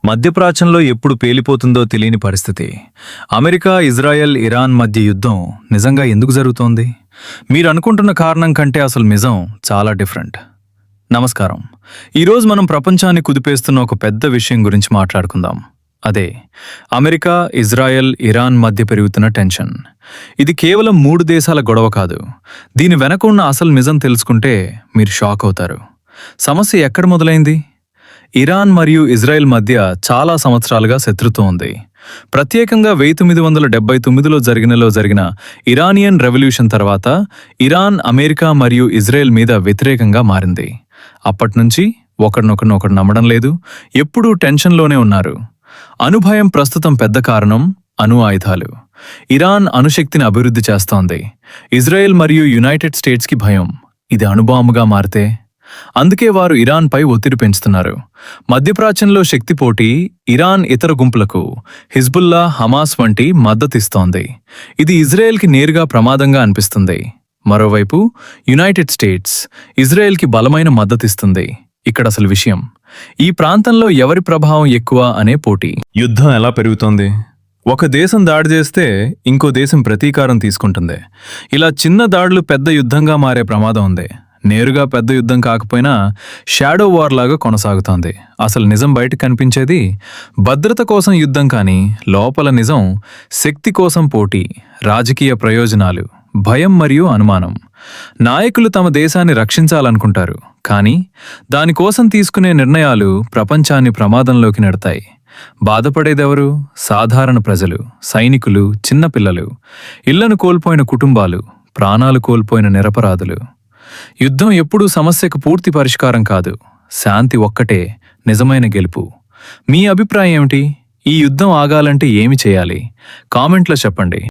మధ్యప్రాచ్యంలో ఎప్పుడు పేలిపోతుందో తెలియని పరిస్థితి. అమెరికా, ఇజ్రాయెల్, ఇరాన్ మధ్య యుద్ధం నిజంగా ఎందుకు జరుగుతోంది? మీరు అనుకుంటున్న కారణం కంటే అసలు నిజం చాలా డిఫరెంట్. నమస్కారం. ఈరోజు మనం ప్రపంచాన్ని కుదిపేస్తున్న ఒక పెద్ద విషయం గురించి మాట్లాడుకుందాం. అదే అమెరికా, ఇజ్రాయెల్, ఇరాన్ మధ్య పెరుగుతున్న టెన్షన్. ఇది కేవలం 3 దేశాల గొడవ కాదు. దీని వెనక ఉన్న అసలు నిజం తెలుసుకుంటే మీరు షాక్ అవుతారు. సమస్య ఎక్కడ మొదలైంది? ఇరాన్ మరియు ఇజ్రాయెల్ మధ్య చాలా సంవత్సరాలుగా శత్రుత్వం ఉంది. ప్రత్యేకంగా 1979లో జరిగిన ఇరానియన్ రెవల్యూషన్ తర్వాత ఇరాన్ అమెరికా మరియు ఇజ్రాయెల్ మీద వ్యతిరేకంగా మారింది. అప్పట్నుంచి ఒకరినొకరు నమ్మడం లేదు, ఎప్పుడూ టెన్షన్లోనే ఉన్నారు. అణుభయం ప్రస్తుతం పెద్ద కారణం. అణు ఆయుధాలు. ఇరాన్ అణుశక్తిని అభివృద్ధి చేస్తోంది. ఇజ్రాయెల్ మరియు యునైటెడ్ స్టేట్స్కి భయం, ఇది అణుబాంబుగా మారితే. అందుకే వారు ఇరాన్పై ఒత్తిడి పెంచుతున్నారు. మధ్యప్రాచ్యంలో శక్తి పోటీ ఇరాన్ ఇతర గుంపులకు హిజ్బుల్లా, హమాస్ వంటి మద్దతిస్తోంది. ఇది ఇజ్రాయెల్కి నేరుగా ప్రమాదంగా అనిపిస్తుంది. మరోవైపు యునైటెడ్ స్టేట్స్ ఇజ్రాయెల్కి బలమైన మద్దతిస్తుంది. ఇక్కడ అసలు విషయం, ఈ ప్రాంతంలో ఎవరి ప్రభావం ఎక్కువ అనే పోటీ. యుద్ధం ఎలా పెరుగుతోంది? ఒక దేశం దాడి చేస్తే ఇంకో దేశం ప్రతీకారం తీసుకుంటుంది. ఇలా చిన్న దాడులు పెద్ద యుద్ధంగా మారే ప్రమాదం ఉంది. నేరుగా పెద్ద యుద్ధం కాకపోయినా షాడో వార్ లాగా కొనసాగుతోంది. అసలు నిజం బయటకు కనిపించేది భద్రత కోసం యుద్ధం కానీ, లోపల నిజం శక్తి కోసం పోటీ, రాజకీయ ప్రయోజనాలు, భయం మరియు అనుమానం. నాయకులు తమ దేశాన్ని రక్షించాలనుకుంటారు, కానీ దానికోసం తీసుకునే నిర్ణయాలు ప్రపంచాన్ని ప్రమాదంలోకి నెడతాయి. బాధపడేదెవరు? సాధారణ ప్రజలు, సైనికులు, చిన్నపిల్లలు, ఇళ్లను కోల్పోయిన కుటుంబాలు, ప్రాణాలు కోల్పోయిన నిరపరాధులు. యుద్ధం ఎప్పుడూ సమస్యకు పూర్తి పరిష్కారం కాదు. శాంతి ఒక్కటే నిజమైన గెలుపు. మీ అభిప్రాయం ఏమిటి? ఈ యుద్ధం ఆగాలంటే ఏమి చేయాలి? కామెంట్లో చెప్పండి.